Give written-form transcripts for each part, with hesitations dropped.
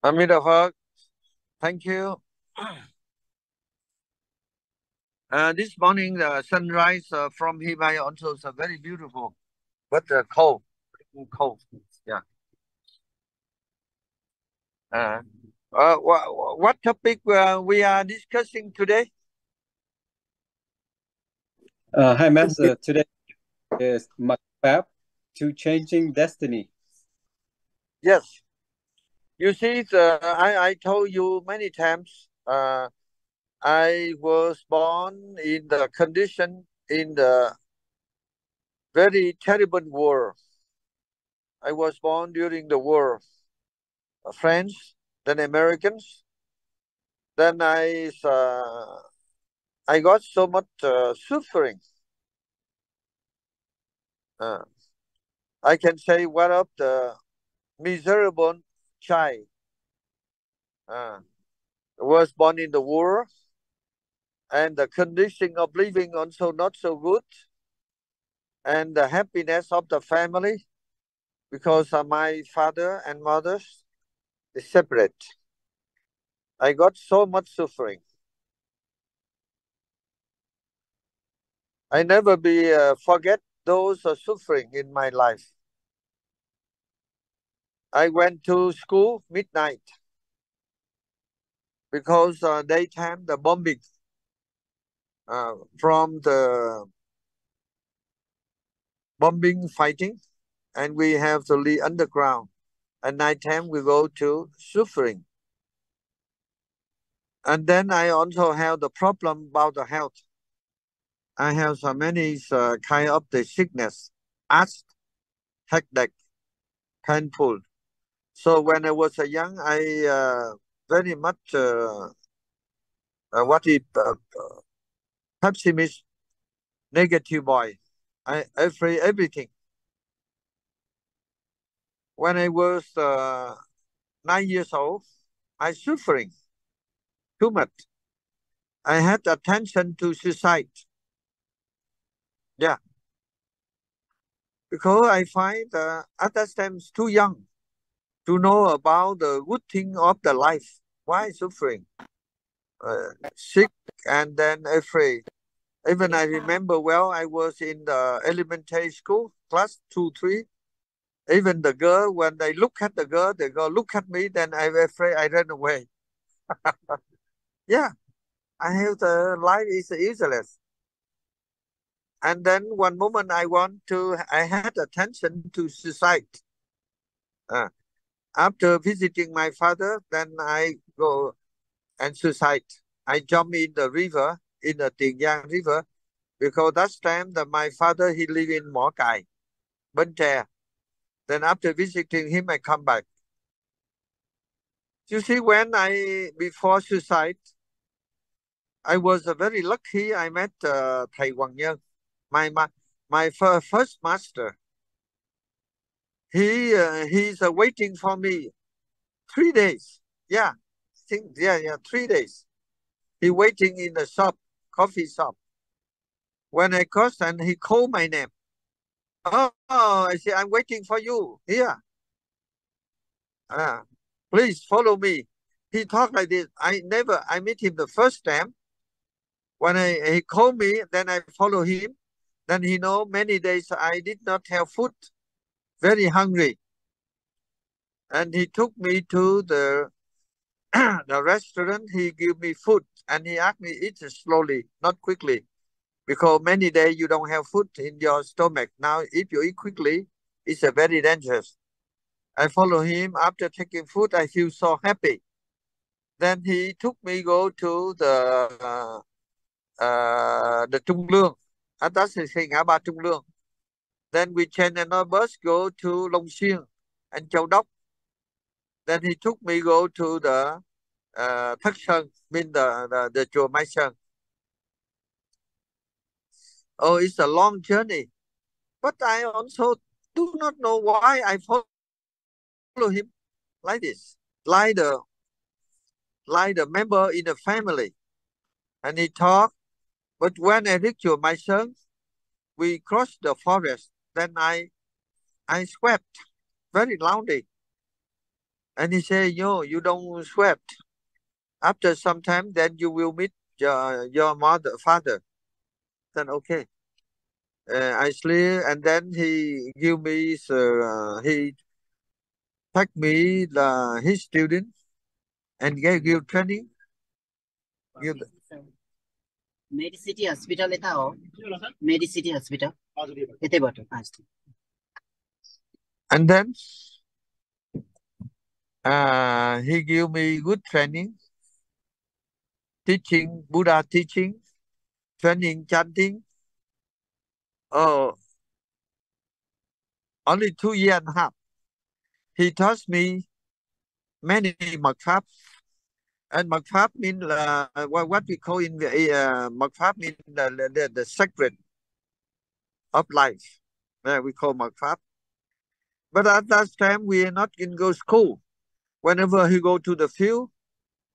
Amida Phật, thank you. This morning, the sunrise from Himalaya also is very beautiful, but cold. Yeah. What topic we are discussing today? Hi, Master. Today is my path to changing destiny. Yes. You see, I told you many times, I was born in the condition in the very terrible war. I was born during the war. French, then Americans. Then I got so much suffering. I can say one of the miserable child. Was born in the war, and the condition of living also not so good, and the happiness of the family, because my father and mother is separate. I got so much suffering. I never forget those suffering in my life. I went to school midnight because daytime the bombing from the bombing fighting, and we have to leave underground. At nighttime we go to suffering. And then I also have the problem about the health. I have so many kind of the sickness, asthma, headache, painful. So when I was young, I very much pessimist, negative boy. I afraid everything. When I was 9 years old, I suffering too much. I had attention to suicide. Yeah. Because I find at that time too young to know about the good thing of the life. Why suffering? Sick and then afraid. Even I remember well, I was in the elementary school, class 2, 3. Even the girl, when they look at the girl look at me, then I'm afraid I ran away. Yeah, I have the life is useless. And then one moment I had attention to suicide. After visiting my father, then I go and suicide. I jump in the river, in the Tiền Giang River, because that time my father, he live in Mỏ Cày, Bến Tre. Then after visiting him, I come back. You see, before suicide, I was very lucky. I met Thầy Huyền Diệu, my first master. He's waiting for me 3 days. Yeah, 3 days. He waiting in the shop, coffee shop. When I crossed, and he called my name. Oh, I say, I'm waiting for you here. Please follow me. He talked like this. I met him the first time. When he called me, then I follow him. Then he know many days I did not have food, very hungry. And he took me to the the restaurant. He gave me food, and he asked me eat slowly, not quickly, because many days you don't have food in your stomach. Now, if you eat quickly, it's a very dangerous. I follow him. After taking food, I feel so happy. Then he took me go to the Trung Lương. That's the ngã ba Trung Lương. Then we change another bus, go to Long Xuyên and Châu Đốc. Then he took me go to the Thất Sơn, mean the chùa Mai Sơn. Oh, it's a long journey. But I also do not know why I follow him like this, like the member in the family. And he talked. But when I reached my son, we crossed the forest. Then I swept very loudly. And he say, no, you don't sweat. After some time, then you will meet your father. Then okay. I sleep, and then he give me, he take me his student and give training. Give, Medicity hospital eta ho. Medicity hospital. Eteबाट पाँच. and then he give me good training, teaching Buddha teaching, training chanting. Oh, only 2 years and a half. He taught me many mật pháp, and mật pháp mean what we call in mật pháp mean the secret of life. We call mật pháp. But at that time we are not in go school. Whenever he go to the field,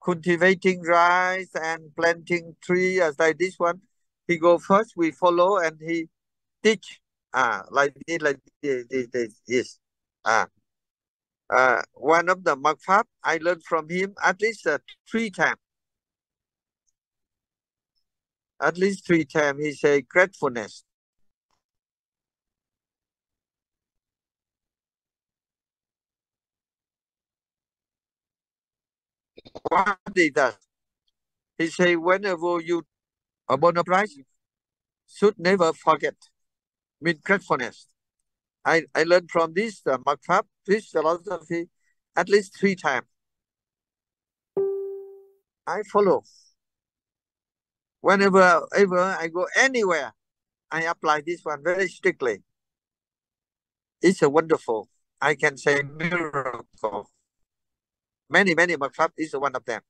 cultivating rice and planting trees like this one, he go first. We follow and he teach. Like this. One of the mật pháp I learned from him at least 3 times. At least 3 times he say gratefulness. What is that? He say whenever you upon a price, should never forget. Mean gratefulness. I learned from this mật pháp, this philosophy, at least 3 times. I follow. Whenever ever I go anywhere, I apply this one very strictly. It's a wonderful, I can say, miracle. Many mật pháp is one of them.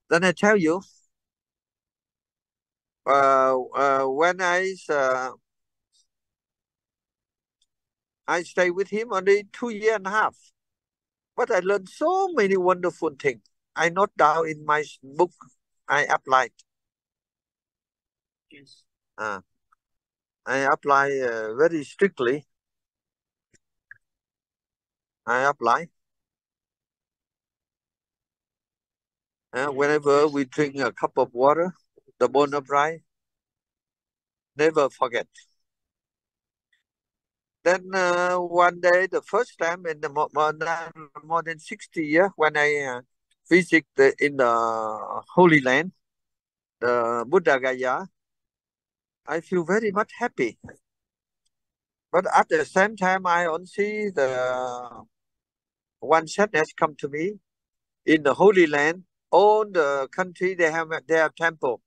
Then I tell you, when I stay with him only 2 years and a half, but I learned so many wonderful things. I note down in my book. I applied. Yes. I apply very strictly. I apply. Whenever we drink a cup of water, the bone of rice, never forget. Then one day, the first time in the more than 60 years, when I visit in the Holy Land, the Buddha Gaya, I feel very much happy. But at the same time, I also see the one sadness come to me. In the Holy Land, all the country they have their temple,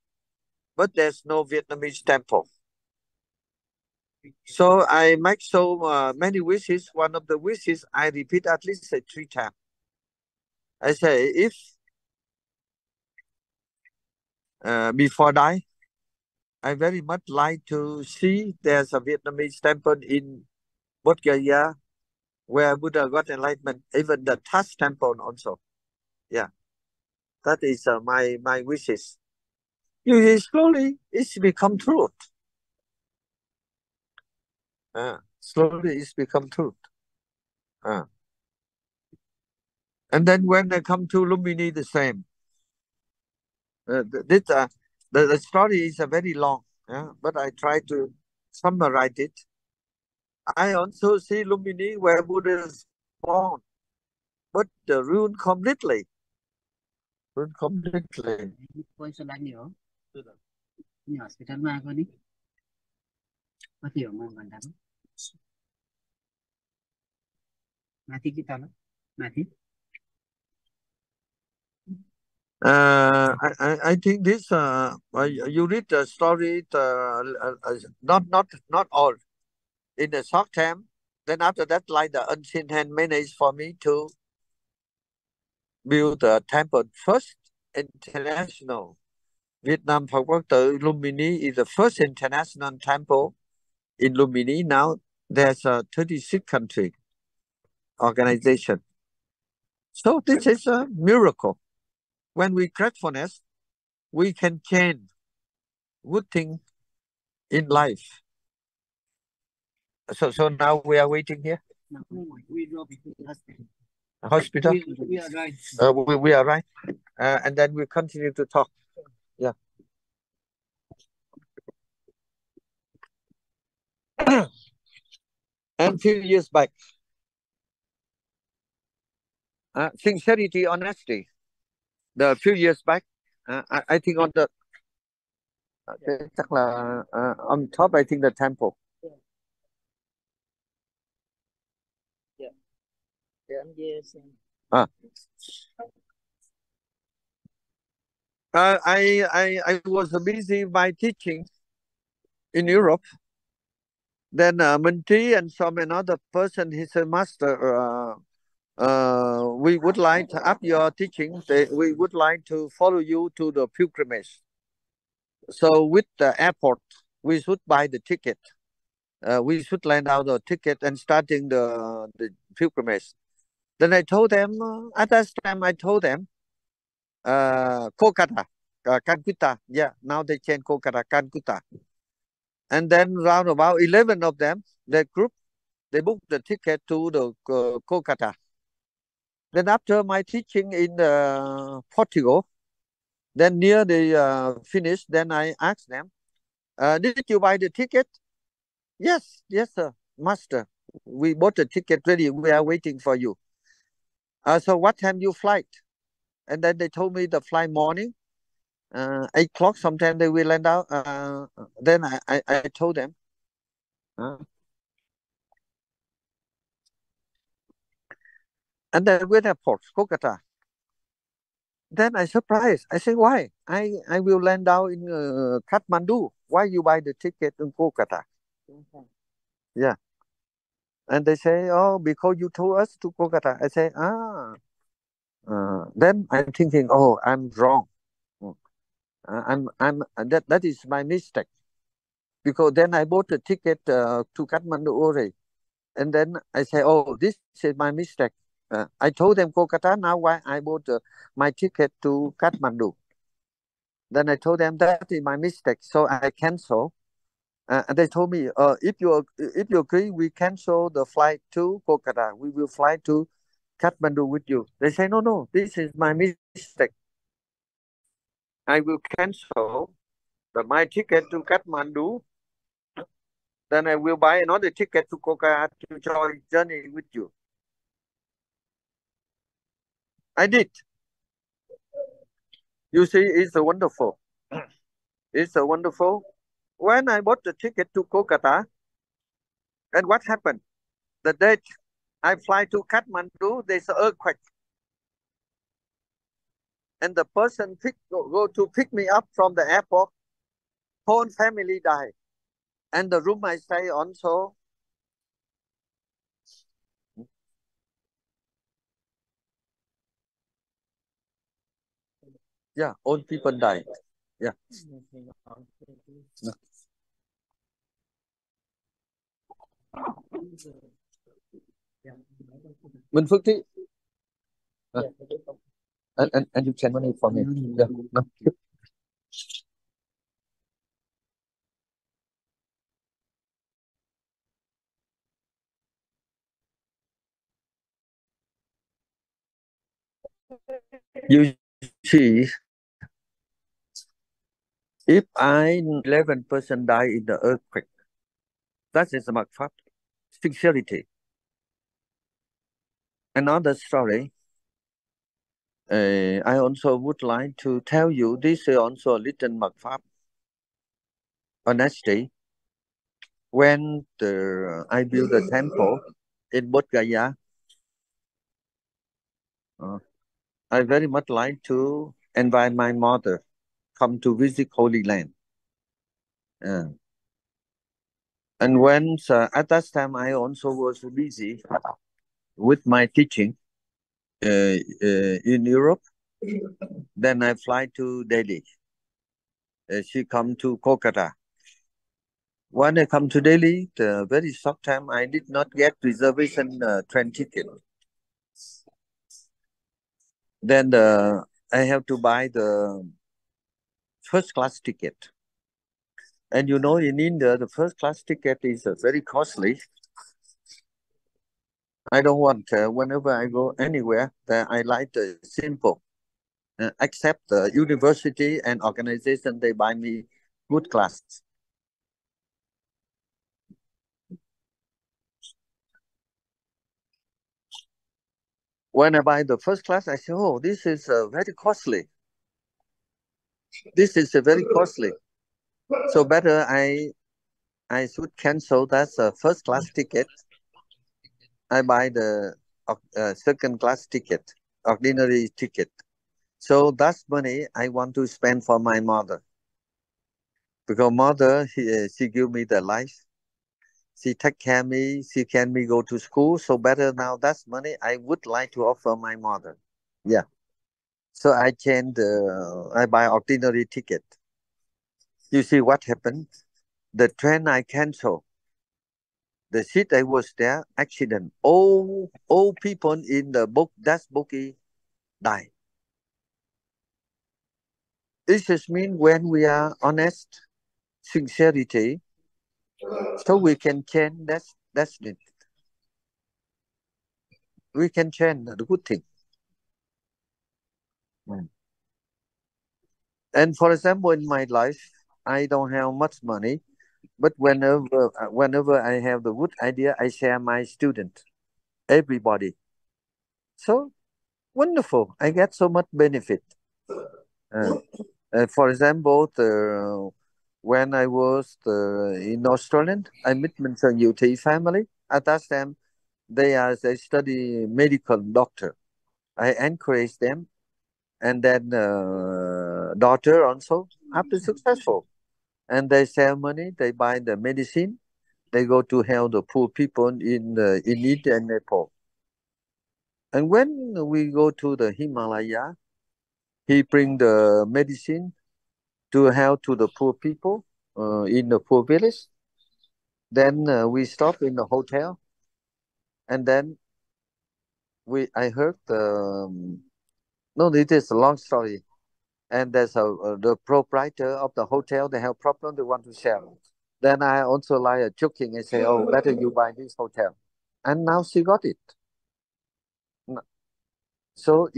but there's no Vietnamese temple. So I make so many wishes. One of the wishes I repeat at least 3 times. I say, if before die, I very much like to see there's a Vietnamese temple in Bodh Gaya where Buddha got enlightenment, even the Taj temple also. Yeah, that is my wishes. Slowly it's become truth. Slowly it's become truth. And then when I come to Lumini, the same. The story is very long, but I try to summarize it. I also see Lumini where Buddha is born, but ruined completely. Ruined completely. पैसा लाग्ने हो. नि हस्पिटलमा आएको नि. कति हो म भन्दामा? माथि कि तल? माथि. I think this you read the story not all in a short time. Then after that, like the unseen hand managed for me to build the temple first international. Vietnam Phật Quốc Tự Lumini is the first international temple in Lumini. Now there's a 36 country organization. So this is a miracle. When we gratefulness, we can change good thing in life. So now we are waiting here. We drove to the hospital. Hospital? We are right. We are right. And then we continue to talk. Yeah. And few years back, sincerity, honesty. The few years back, I think on the chắc là on top, I think the temple. I was busy by teaching in Europe. Then Minty and some another person, he said, Master, we would like to up your teaching. We would like to follow you to the pilgrimage. So with the airport, we should buy the ticket. We should land out the ticket and starting the pilgrimage. Then I told them, at that time I told them, Kolkata, Calcutta. Yeah, now they change Kolkata, Calcutta. And then round about 11 of them, that group, they booked the ticket to the Kolkata. Then after my teaching in Portugal, then near the finish, then I asked them, did you buy the ticket? Yes, sir, master. We bought the ticket ready. We are waiting for you. So what time you flight? And then they told me the flight morning, 8 o'clock. Sometime they will land out. Then I told them. And then with airport, Kolkata. Then I surprised. I say, why? I will land out in Kathmandu. Why you buy the ticket in Kolkata? Yeah. And they say, oh, because you told us to Kolkata. I say, then I'm thinking, oh, I'm wrong. That is my mistake. Because then I bought the ticket to Kathmandu already. And then I say, oh, this is my mistake. I told them Kolkata, now why I bought my ticket to Kathmandu. Then I told them that is my mistake, so I cancel. And they told me, if you agree, we cancel the flight to Kolkata. We will fly to Kathmandu with you. They say, no, this is my mistake. I will cancel my ticket to Kathmandu. Then I will buy another ticket to Kolkata to join journey with you. I did. You see, it's a wonderful. It's a wonderful. When I bought the ticket to Kolkata, and what happened? The date I fly to Kathmandu, there's an earthquake. And the person go to pick me up from the airport, whole family died. And the room I stay also. Yeah, all people died. Yeah. Minh Phước Thị. And you send money for me. Yeah. No. You see, if 11% die in the earthquake, that is a mật pháp, sincerity. Another story. I also would like to tell you, this is also a little mật pháp, honesty. When I built a temple in Bodh Gaya, I very much like to invite my mother come to visit Holy Land. And when at that time I also was busy with my teaching in Europe. Then I fly to Delhi. She come to Kolkata. When I come to Delhi, the very short time I did not get reservation train ticket. Then I have to buy the first class ticket. And you know, in India, the first class ticket is very costly. I don't want whenever I go anywhere that I like the simple. Except the university and organization, they buy me good class. When I buy the first class, I say, "Oh, this is very costly. This is very costly. So better I should cancel that first class ticket. I buy the second class ticket, ordinary ticket. So that's money I want to spend for my mother, because mother she give me the life. She take care of me. She can me go to school. So better now. That's money I would like to offer my mother. Yeah. So I change. I buy ordinary ticket. You see what happened? The train I cancel. The seat I was there, accident. All people in the book that bookie die. This just mean when we are honest, sincerity, so we can change. That's it. We can change the good thing. Mm. And for example, in my life, I don't have much money, but whenever I have the good idea, I share my student, everybody. So wonderful! I get so much benefit. Uh, for example, when I was in Australia, I met some UT family. At that time, they study medical doctor. I encourage them, and then daughter also after successful, and they save money. They buy the medicine. They go to help the poor people in India and Nepal. And when we go to the Himalaya, he bring the medicine to help to the poor people in the poor village. Then we stop in the hotel, and then I heard no, it is a long story. And there's the proprietor of the hotel. They have problem. They want to sell. Then I also like joking and say, "Oh, better you buy this hotel." And now she got it. So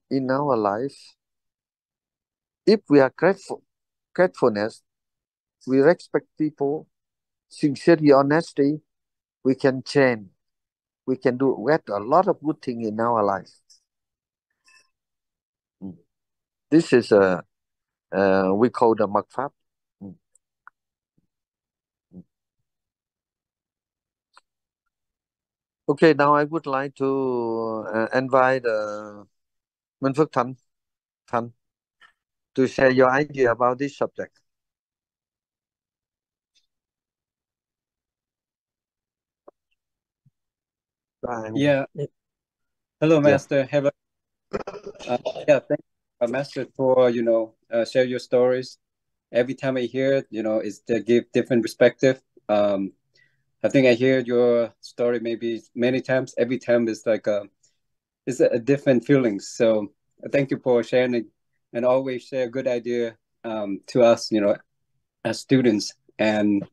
in our life, if we are gratefulness, we respect people, sincerity, honesty, we can change. We can do get a lot of good thing in our life. Mm. This is we call the mật pháp. Mm. Mm. Okay, now I would like to invite Minh Phước Thành to share your idea about this subject. Bye. Yeah. Hello, Master. Have a yeah. Thank you, Master, for share your stories. Every time I hear it, it's to give different perspective. I think I hear your story maybe many times. Every time it's a different feelings. So thank you for sharing and always share good idea to us, as students, and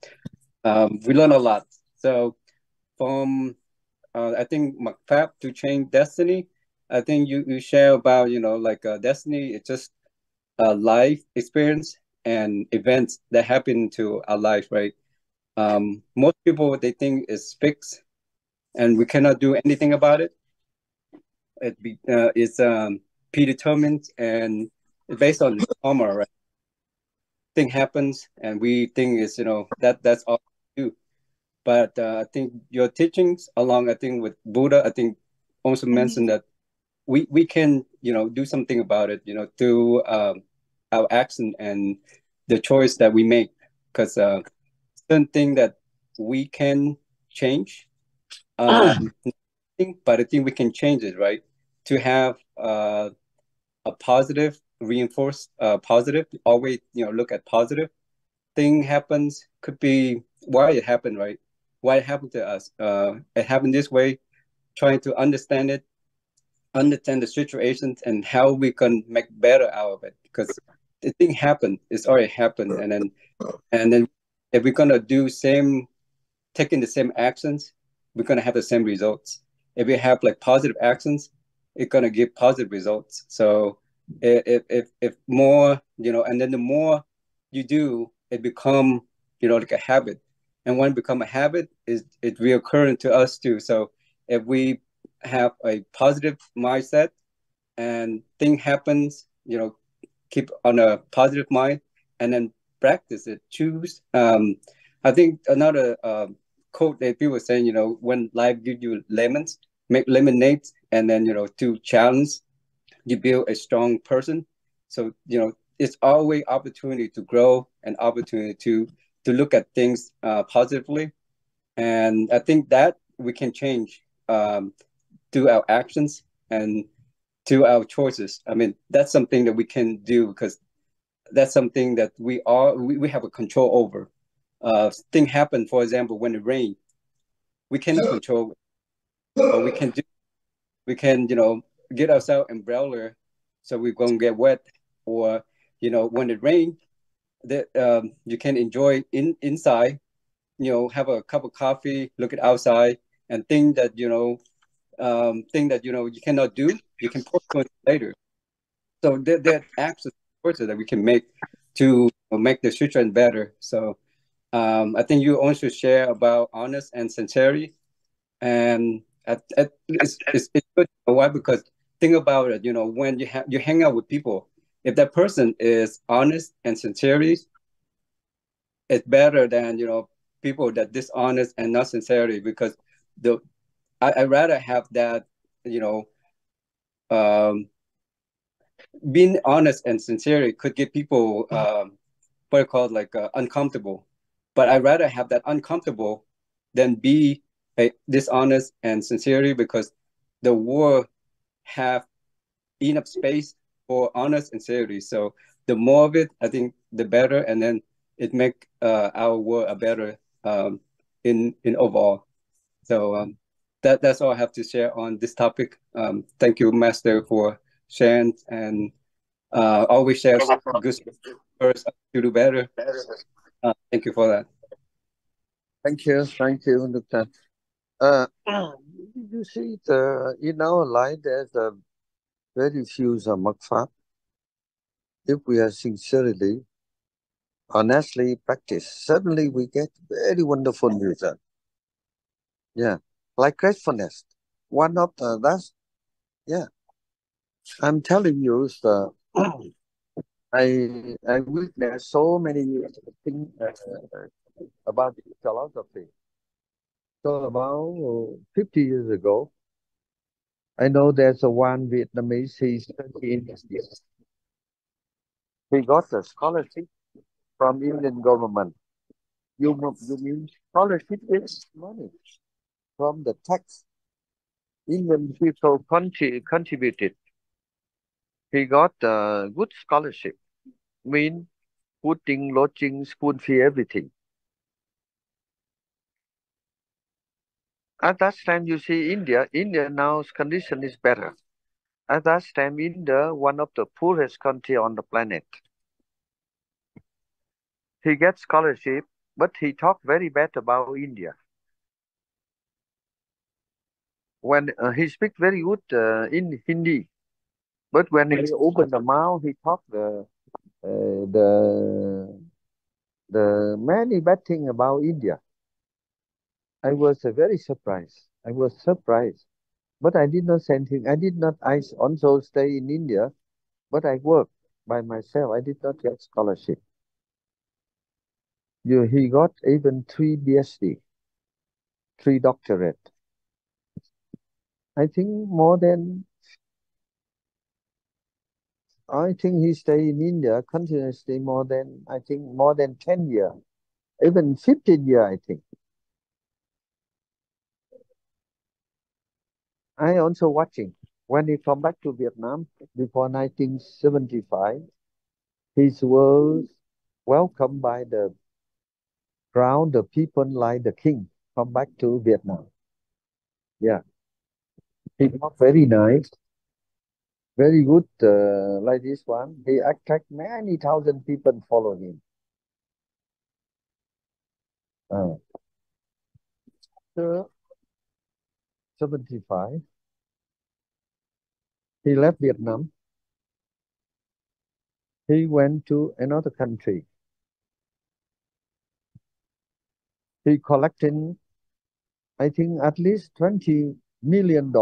we learn a lot. So from I think McFab to change destiny. I think you share about destiny. It's just a life experience and events that happen to our life, right? Most people they think is fixed and we cannot do anything about it. It's predetermined and it's based on karma, right? Thing happens and we think is that's all we do. But I think your teachings along I think with Buddha I think also mentioned that we can do something about it through our action and the choice that we make because certain thing that we can change but I think we can change it right to have a positive reinforce positive always look at positive thing happens could be why it happened right why it happened to us it happened this way trying to understand it understand the situations and how we can make better out of it because the thing happened it's already happened and then if we're gonna do same taking the same actions we're gonna have the same results if you have like positive actions, it's gonna give positive results. So if more, and then the more you do, it become, like a habit. And when it become a habit, it reoccurring to us too. So if we have a positive mindset and thing happens, keep on a positive mind and then practice it, choose. I think another quote that people were saying, when life gives you lemons, make lemonade, and then, to challenge, you build a strong person. So, it's always opportunity to grow and opportunity to look at things positively. And I think that we can change through our actions and to our choices. I mean, that's something that we can do because that's something that we have a control over. Thing happen, for example, when it rains, we cannot control it, but we can get ourselves umbrella so we won't get wet, or when it rains, that you can enjoy inside, have a cup of coffee, look at outside, and thing that you cannot do, you can postpone later. So that access choices that we can make to make the future better. So I think you also share about honest and sincerity, and it's good. You know why? Because think about it. When you hang out with people, if that person is honest and sincerity, it's better than people that dishonest and not sincerity. Because the I rather have that you know um, being honest and sincere could get people what I call like uncomfortable. But I'd rather have that uncomfortable than be dishonest and sincerity, because the world have enough space for honest and sincerity. So the more of it, I think, the better, and then it make our world a better in overall. So that's all I have to share on this topic. Thank you, Master, for sharing, and always share good first to do better. Thank you for that. Thank you, Dr. You see, in our life, there's a very few makfat. If we are sincerely, honestly practice, suddenly we get very wonderful result. Yeah, like gratefulness. One of that's yeah. I'm telling you, I witnessed so many things about philosophy. So about 50 years ago, I know there's a one Vietnamese, he's studying India. He got a scholarship from Indian government. You mean scholarship is money from the tax. Indian people contributed. He got a good scholarship. Mean putting, lodging, school fee, everything. At that time, you see India now's condition is better. At that time, India, one of the poorest country on the planet. He gets scholarship, but he talked very bad about India. When he speaks very good in Hindi, but when he opened the mouth, he talked the many bad thing about India. I was very surprised. I was surprised, but I did not send him. I did not. I also stay in India, but I worked by myself. I did not get scholarship. He got even 3 PhD, 3 doctorate. I think more than. I think he stay in India continuously more than, I think, more than 10 years, even 15 years, I think. I also watching. When he come back to Vietnam before 1975, he was welcomed by the crowd, the people like the king, come back to Vietnam. Yeah. He was very nice, very good, like this one. He attract many thousand people follow him. So 75, he left Vietnam. He went to another country. He collected, I think, at least $20 million.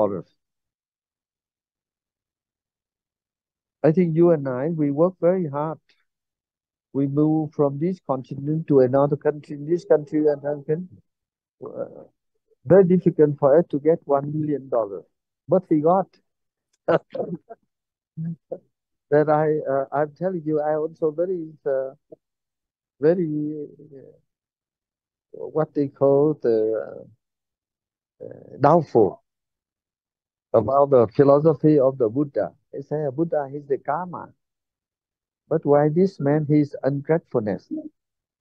I think you and I, we work very hard. We move from this continent to another country, this country, and that country. Very difficult for us to get $1 million. But he got. That I'm telling you, I also very, what they call the doubtful about the philosophy of the Buddha. They say Buddha is the karma. But why this man, he's ungratefulness.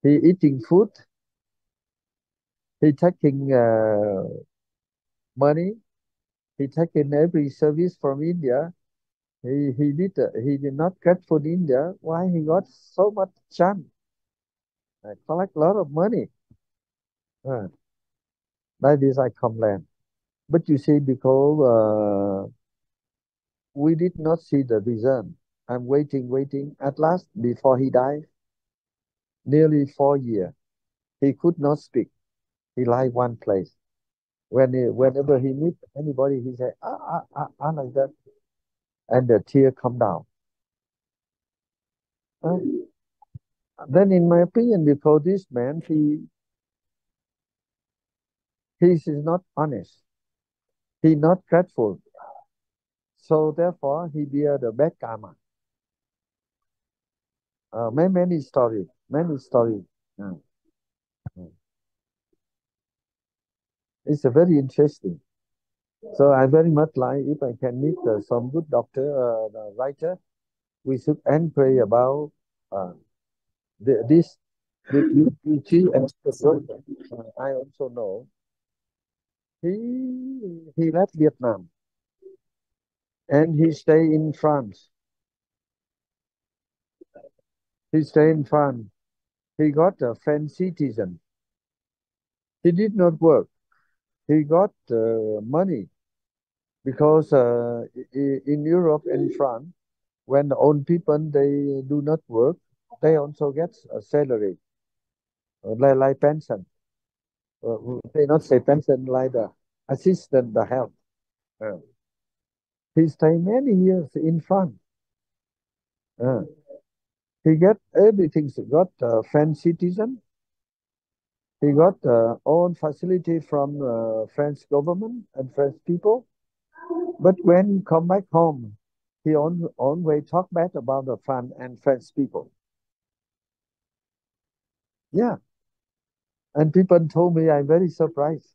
He eating food. He taking money. He taking every service from India. He did not grateful in India. Why he got so much chance? I collect a lot of money. Like this I complain. But you see, because we did not see the reason. I'm waiting. At last, before he died, nearly 4 years, he could not speak. He lie one place. Whenever he meet anybody, he say like that, and the tear come down. Then, in my opinion, because this man, he is not honest. He not grateful. So therefore, he bear the bad karma. Many stories. It's a very interesting. So I very much like if I can meet some good doctor, writer, we should pray about this beauty and the I also know he left Vietnam and he stay in France. He stay in France. He got a French citizen. He did not work. He got money because in Europe and France, when the old people they do not work, they also get a salary, like pension. They not say pension like the assistant, the help. He stayed many years in France. He get everything. He got French citizen. He got own facility from French government and French people. But when come back home, he always talk bad about the France and French people. Yeah. And people told me I'm very surprised.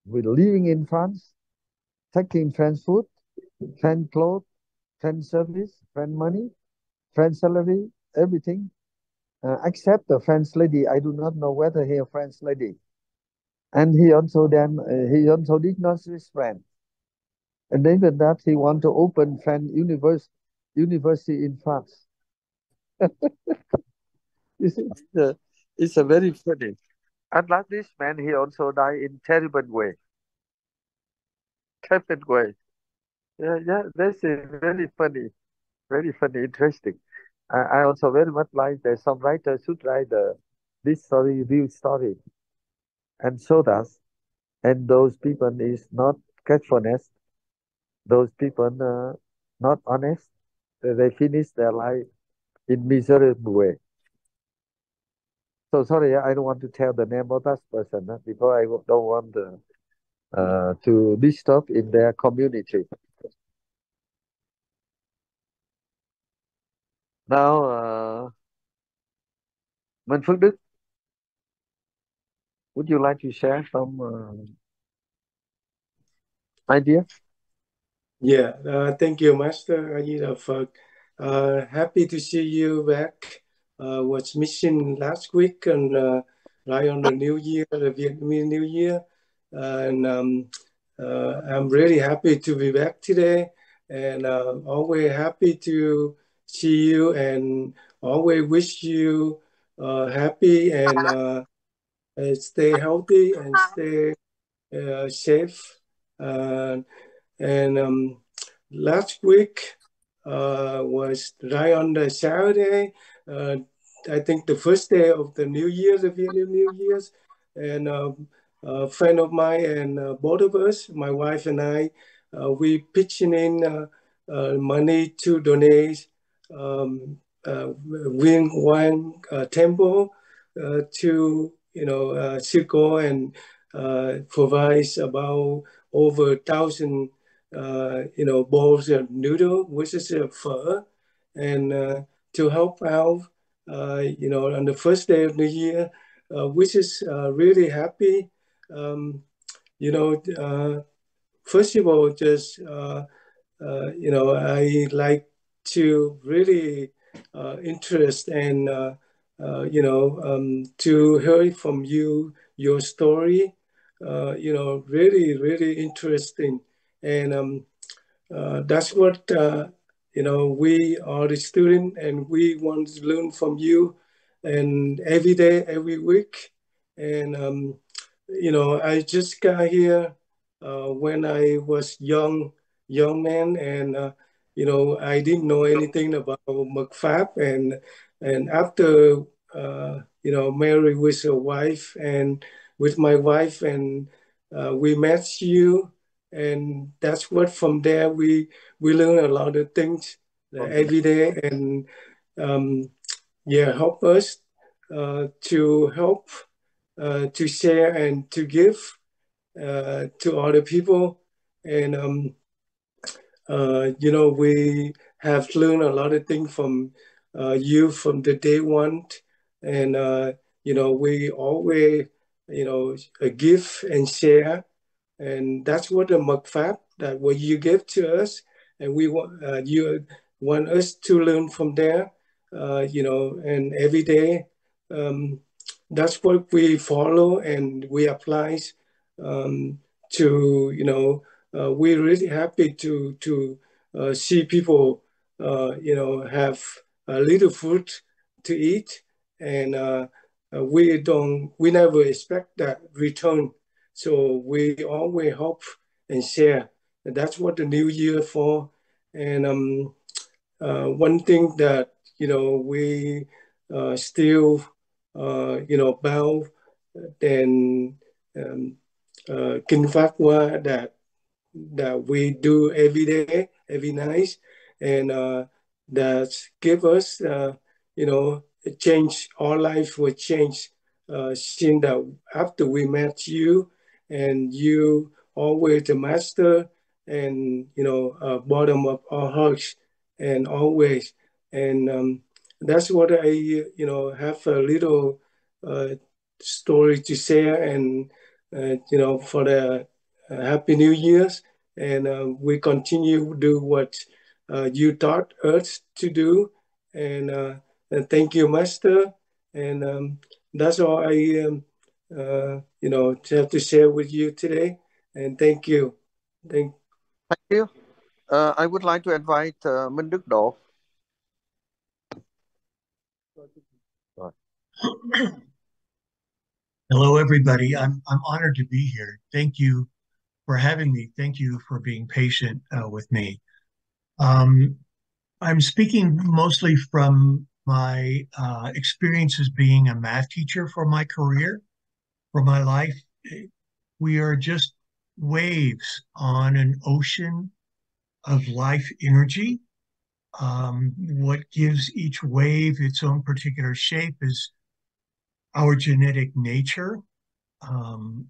We're living in France, taking French food, French clothes, French service, French money, French salary, everything. Except the French lady. I do not know whether he a French lady. And he also did not speak French. And even that he want to open French university in France. You see, it's a very funny. And like this man, he also died in terrible way. Terrible way. Yeah, that's very funny, interesting. I also very much like that some writers should write this story, real story, and show us. And those people is not gratefulness. Those people not honest. They finish their life in miserable way. So sorry, I don't want to tell the name of that person because I don't want to disturb in their community. Now, Minh Phước Đức, would you like to share some idea? Yeah, thank you, Master Ayida Phật. Happy to see you back. Was missing last week and right on the New Year, the Vietnamese New Year. And I'm really happy to be back today. And always happy to see you and always wish you happy and stay healthy and stay safe. And last week was right on the Saturday. I think the first day of the New Year, the Vietnam New Year's, and a friend of mine and both of us, my wife and I, we pitching in money to donate Huyen temple to Circle, and provides about over 1,000 bowls of noodle, which is a pho, and to help out on the first day of the year, which is really happy. um, you know First of all, just I like to really interest and to hear from you your story. Really, really interesting, and that's what we are the student, and we want to learn from you, and every day, every week, and I just got here when I was young man, and I didn't know anything about McFab, and after married with a wife, and with my wife, and we met you, and that's what from there we learn a lot of things every day, and um, help us to help to share and to give to other people. And we have learned a lot of things from you from the day one, and we always give and share, and that's what the McFab, that what you give to us, and we want you want us to learn from there, and every day. Um, that's what we follow and we apply um, to we're really happy to see people have a little food to eat, and we never expect that return, so we always hope and share, and that's what the new year for. And one thing that we still bow and kinh pháp hoa that we do every day, every night, and that give us, change. Our life will change since that after we met you, and you always the master, and bottom of our hearts, and always, and that's what I have a little story to share, and for the Happy New Year's, and we continue to do what you taught us to do, and thank you, Master, and that's all I have to share with you today, and thank you. Thank you. I would like to invite Minh Đức Độ. Hello, everybody. I'm honored to be here. Thank you for having me. Thank you for being patient with me. I'm speaking mostly from my experiences being a math teacher for my career, for my life. We are just waves on an ocean of life energy. What gives each wave its own particular shape is our genetic nature.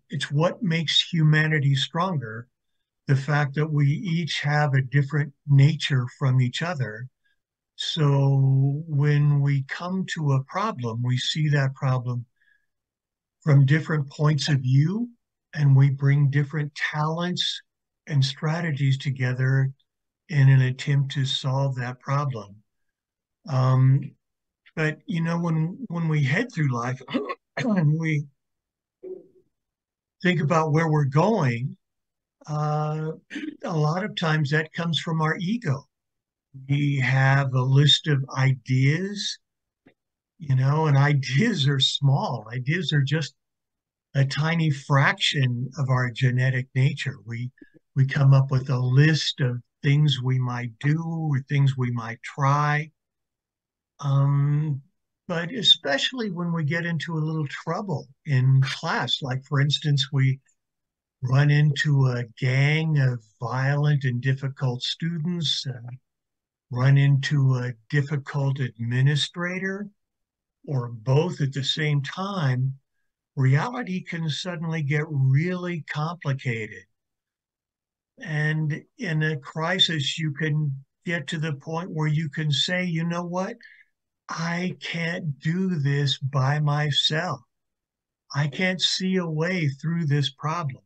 It's what makes humanity stronger, the fact that we each have a different nature from each other. So when we come to a problem, we see that problem from different points of view, and we bring different talents and strategies together in an attempt to solve that problem. But when we head through life and we think about where we're going, a lot of times that comes from our ego. We have a list of ideas, and ideas are small. Ideas are just a tiny fraction of our genetic nature. We come up with a list of things we might do or things we might try. But especially when we get into a little trouble in class, like for instance, we run into a gang of violent and difficult students, run into a difficult administrator, or both at the same time, reality can suddenly get really complicated. And in a crisis, you can get to the point where you can say, you know what? I can't do this by myself. I can't see a way through this problem.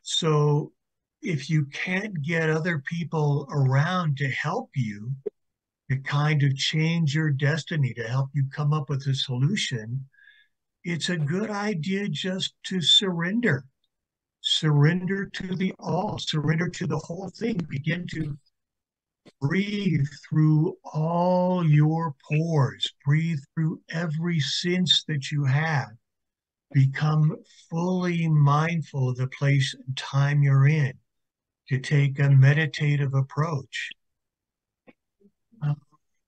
So if you can't get other people around to help you, to kind of change your destiny, to help you come up with a solution, it's a good idea just to surrender. Surrender to the all, surrender to the whole thing. Begin to breathe through all your pores. Breathe through every sense that you have. Become fully mindful of the place and time you're in. To take a meditative approach.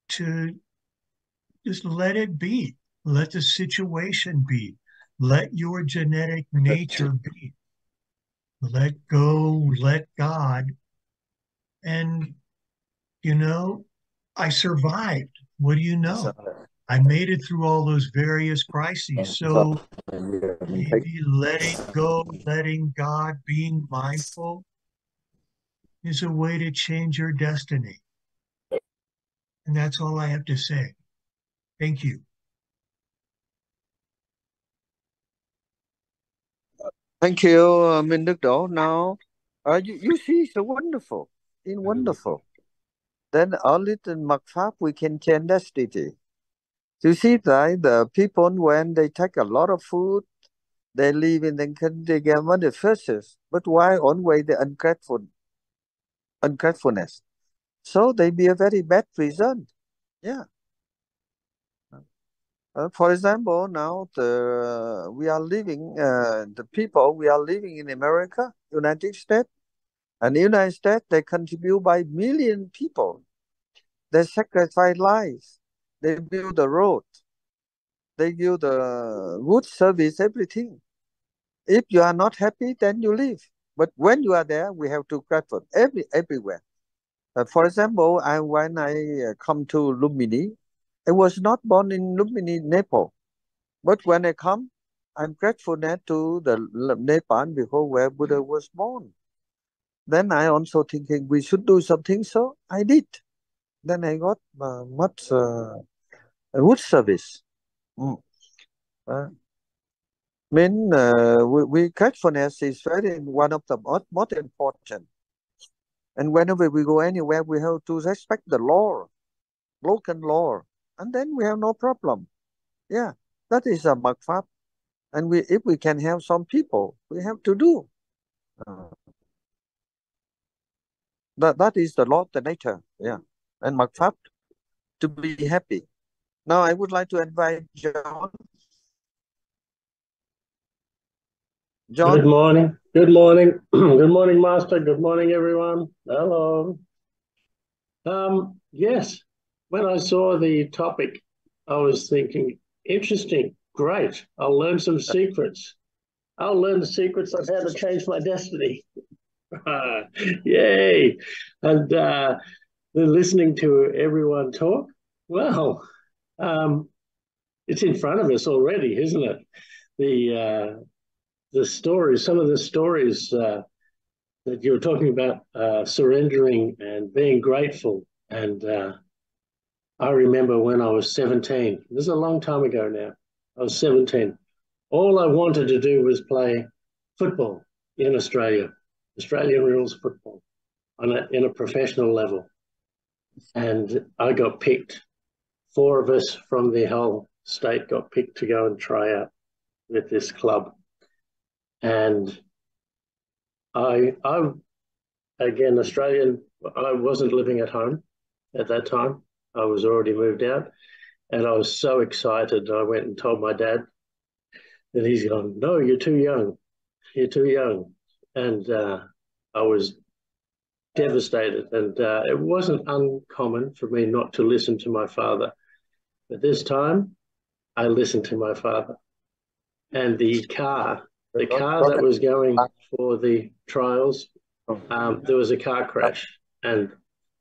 To just let it be. Let the situation be. Let your genetic nature be. Let go, let God. And, you know, I survived. What do you know? I made it through all those various crises. So maybe letting go, letting God, being mindful is a way to change your destiny. And that's all I have to say. Thank you. Thank you, Minh Đức Đỗ. Now, you see, it's wonderful. It's wonderful. Then only in Mật Pháp we can change destiny. You see that the people, when they take a lot of food, they live in the country, get money first. But why always the ungratefulness? So they be a very bad result. Yeah. For example, now we are living in America, United States, and United States, they contribute by million people. They sacrifice lives. They build the road. They give the good service, everything. If you are not happy, then you leave. But when you are there, we have to grateful everywhere. For example, when I come to Lumini, I was not born in Lumini, Nepal. But when I come, I'm grateful to the Nepal because where Buddha was born. Then I also thinking we should do something, so I did. Then I got much good service. Gratefulness is one of the most important. And whenever we go anywhere, we have to respect the law, local law, and then we have no problem. Yeah, that is a Mật Pháp. And if we can help some people, we have to do. That is the law, the nature. Yeah, and Mật Pháp to be happy. Now I would like to invite John. John. Good morning. Good morning. Good morning, Master. Good morning, everyone. Hello. Yes, when I saw the topic, I was thinking, interesting, great. I'll learn some secrets. I'll learn the secrets of how to change my destiny. Yay. And listening to everyone talk, well, it's in front of us already, isn't it? The stories, some of the stories that you were talking about, surrendering and being grateful. And I remember when I was 17, this is a long time ago now, I was 17. All I wanted to do was play football in Australia, Australian rules football in a professional level. And I got picked. 4 of us from the whole state got picked to go and try out with this club. And I again, Australian, I wasn't living at home at that time. I was already moved out. And I was so excited. I went and told my dad. And he's gone, no, you're too young. You're too young. And I was devastated, and it wasn't uncommon for me not to listen to my father. But this time, I listened to my father. And the car that was going for the trials, there was a car crash, and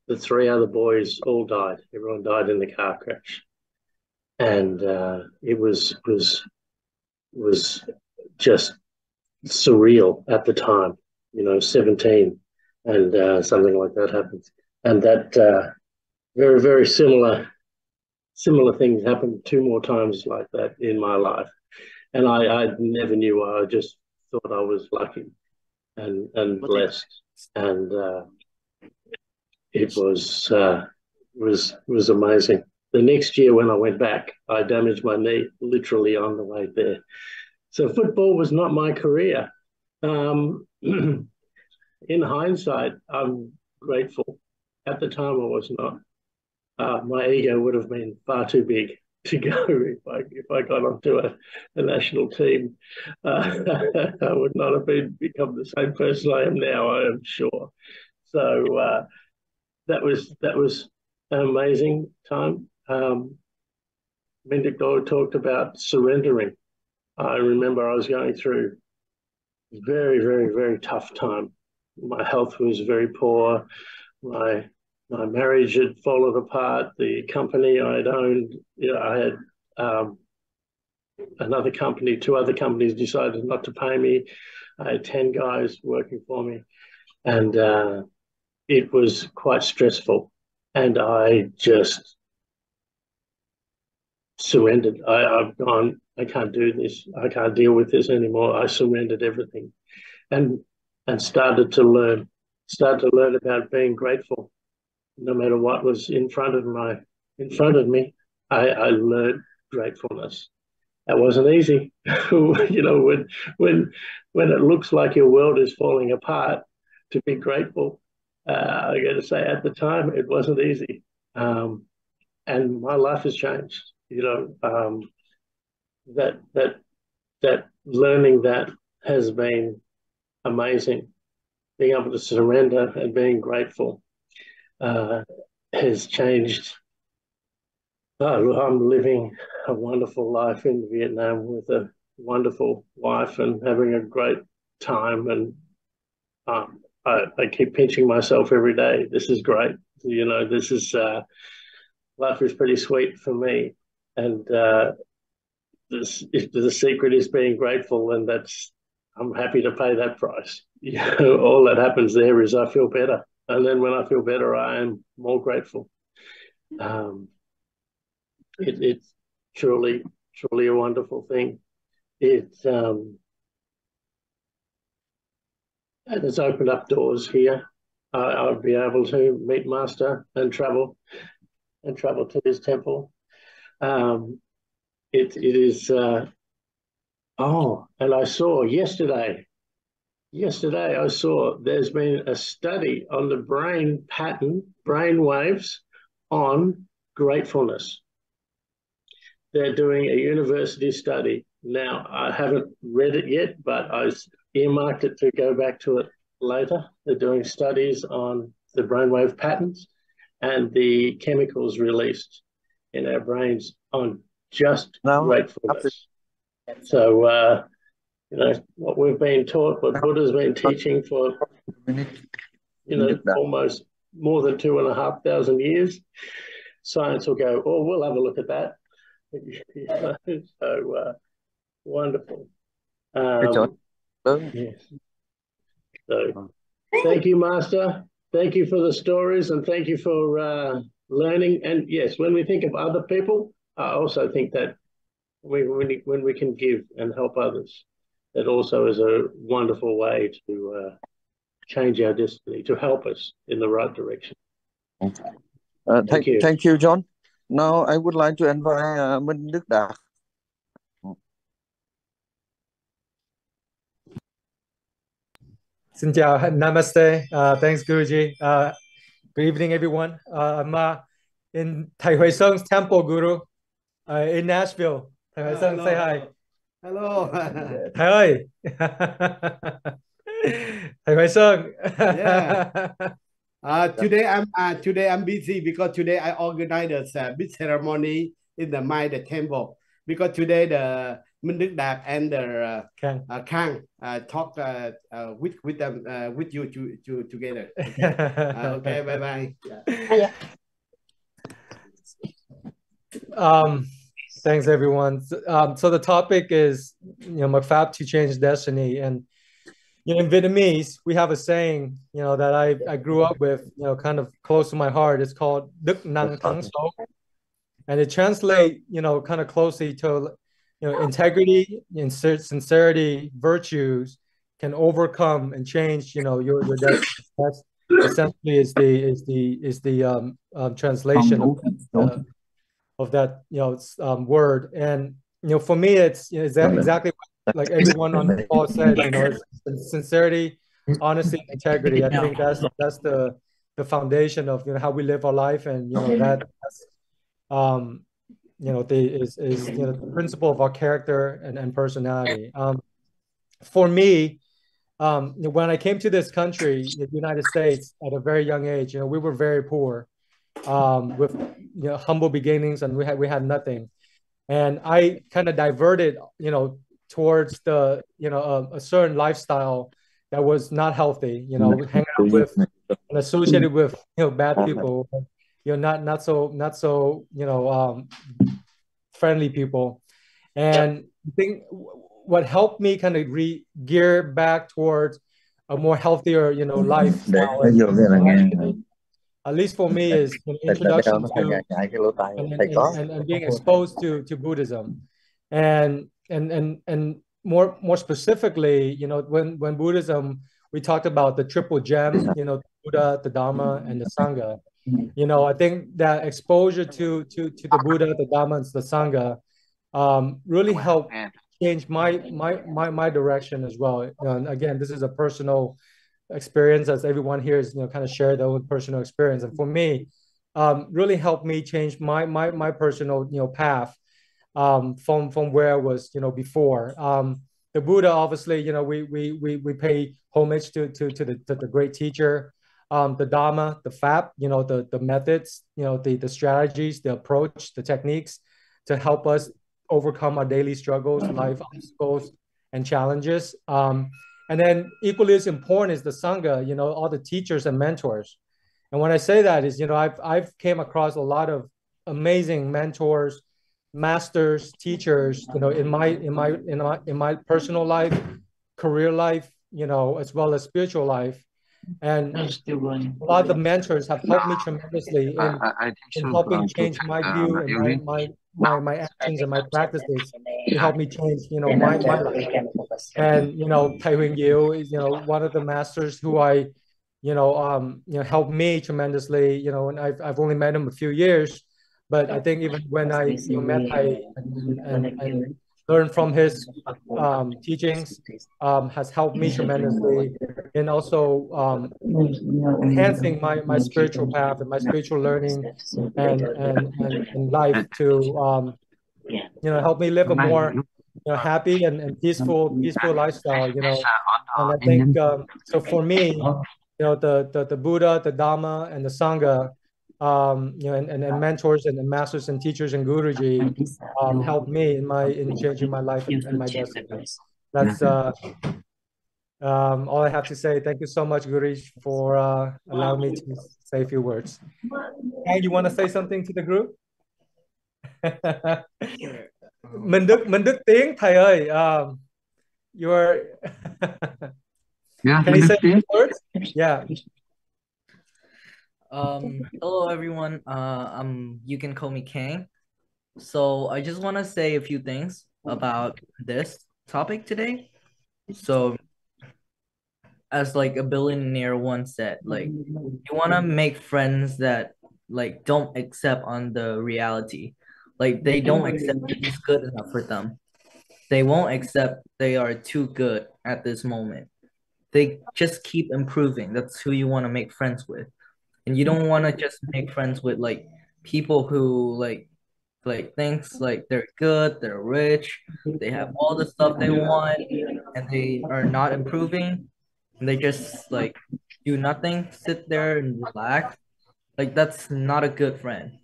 the 3 other boys all died. Everyone died in the car crash. And it was just surreal at the time, 17, and something like that happened. And that very, very similar things happened 2 more times like that in my life. And I never knew why. I just thought I was lucky and blessed. And it was amazing. The next year when I went back, I damaged my knee literally on the way there. So football was not my career. In hindsight, I'm grateful. At the time, I was not. My ego would have been far too big to go if I got onto a national team. I would not have become the same person I am now, I am sure. So that was an amazing time. Mindik talked about surrendering. I remember I was going through a very, very, very tough time. My health was very poor. My marriage had fallen apart. The company I'd owned, I had another company, 2 other companies decided not to pay me. I had 10 guys working for me, and it was quite stressful. And I just surrendered. I've gone, I can't do this. I can't deal with this anymore. I surrendered everything, and started to learn about being grateful. No matter what was in front of me, I learned gratefulness. That wasn't easy. When it looks like your world is falling apart, to be grateful, I got to say, at the time, it wasn't easy. And my life has changed. That learning that has been amazing. Being able to surrender and being grateful has changed. I'm living a wonderful life in Vietnam with a wonderful wife and having a great time. And I keep pinching myself every day. This is great. This is life is pretty sweet for me. And if the secret is being grateful, and I'm happy to pay that price. All that happens there is I feel better. And then when I feel better, I am more grateful. It's truly a wonderful thing. It has opened up doors here. I'll be able to meet Master and travel to his temple. It is. And I saw yesterday I saw there's been a study on the brain waves on gratefulness. They're doing a university study. Now, I haven't read it yet, but I earmarked it to go back to it later. They're doing studies on the brainwave patterns and the chemicals released in our brains on just gratefulness. So, what we've been taught, what Buddha's been teaching for, almost more than 2,500 years, science will go, we'll have a look at that. So wonderful. Yes. So thank you, Master. Thank you for the stories, and thank you for learning. And yes, when we think of other people, I also think that when we can give and help others, that also is a wonderful way to change our destiny, to help us in the right direction. Thank you, John. Now I would like to invite Minh Đức. Xin chào, Namaste. Thanks, Guruji. Good evening, everyone. I'm in Thầy Huyen's temple, Guru, in Nashville. Thầy Huyen, say hi. Hello. Thầy ơi. Thầy Huyen Sơn. Yeah. Today I'm busy because today I organized a big ceremony in the temple, because today the Minh Đức Đạt and the Kang talk with them with you together. Okay, okay, bye bye. Thanks everyone. So the topic is, my fab to change destiny, and in Vietnamese we have a saying, that I grew up with, kind of close to my heart. It's called đức, năng, thắng, số, and it translates, kind of closely to, integrity and sincerity, virtues can overcome and change, your destiny. That's essentially is the translation of that word. And for me, it's exactly like everyone on the call said. It's sincerity, honesty, and integrity. I think that's the foundation of how we live our life, and that's the principle of our character and personality. For me, when I came to this country, the United States, at a very young age, we were very poor, with humble beginnings, and we had nothing. And I kind of diverted, towards the a certain lifestyle that was not healthy. Hanging out with and associated with bad people, not so friendly people. And I think what helped me kind of gear back towards a more healthier lifestyle, at least for me, is an introduction to and being exposed to Buddhism, and more specifically, when Buddhism, we talked about the triple gem, the Buddha, the Dharma, and the Sangha. I think that exposure to the Buddha, the Dharma, and the Sangha really helped change my direction as well. And again, this is a personal experience, as everyone here is kind of share their own personal experience, and for me, really helped me change my personal path, from where I was before. The Buddha, obviously, we pay homage to the great teacher. The Dharma, the fab, the methods, the strategies, the approach, the techniques to help us overcome our daily struggles, life obstacles, and challenges. And then equally as important is the Sangha, all the teachers and mentors. And when I say that is, I've came across a lot of amazing mentors, masters, teachers, in my personal life, career life, as well as spiritual life. And a lot of the mentors have helped me tremendously in helping change my view and my actions and my practices to help me change, my life. And Thầy Huyền Diệu is one of the masters who I helped me tremendously. And I've only met him a few years, but I think even when I met Thầy and learned from his teachings, has helped me tremendously in also enhancing my spiritual path and my spiritual learning and life to help me live a more happy and peaceful lifestyle. And I think so for me, the Buddha, the Dharma, and the Sangha, and mentors and masters and teachers and Guruji helped me in changing my life and my destiny. That's all I have to say. Thank you so much, Guruji, for allowing me to say a few words. And you want to say something to the group? Mình Đức tiếng thầy ơi. You're can you say words? Yeah. Hello everyone. You can call me Kang. So I just want to say a few things about this topic today. So as like a billionaire once said, like, you want to make friends that like don't accept on the reality. Like they don't accept it's good enough for them. They won't accept they are too good at this moment. They just keep improving. That's who you want to make friends with. And you don't want to just make friends with like people who like thinks like they're good, they're rich, they have all the stuff they want, and they are not improving. and they just like do nothing, sit there and relax, like that's not a good friend.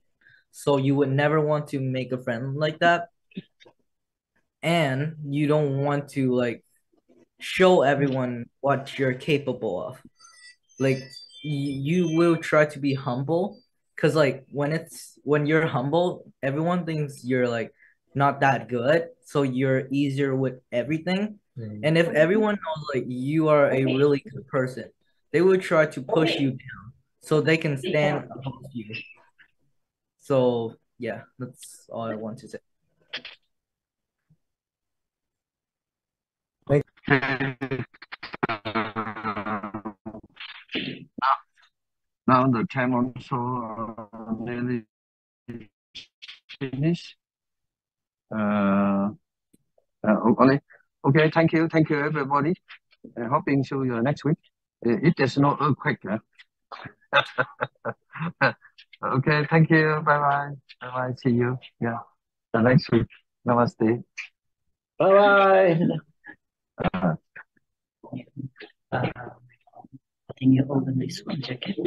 So you would never want to make a friend like that. And you don't want to like show everyone what you're capable of. Like you will try to be humble, because like when you're humble, everyone thinks you're like not that good, so you're easier with everything. And if everyone knows like you are a really good person, they will try to push you down so they can stand above you. So yeah, that's all I want to say. Now the time also nearly finished. Only okay. Thank you everybody. Hoping to you next week. If there's no earthquake. Okay, thank you. Bye bye. See you. Yeah, the next week. Namaste. Bye bye. I think you open this one jacket.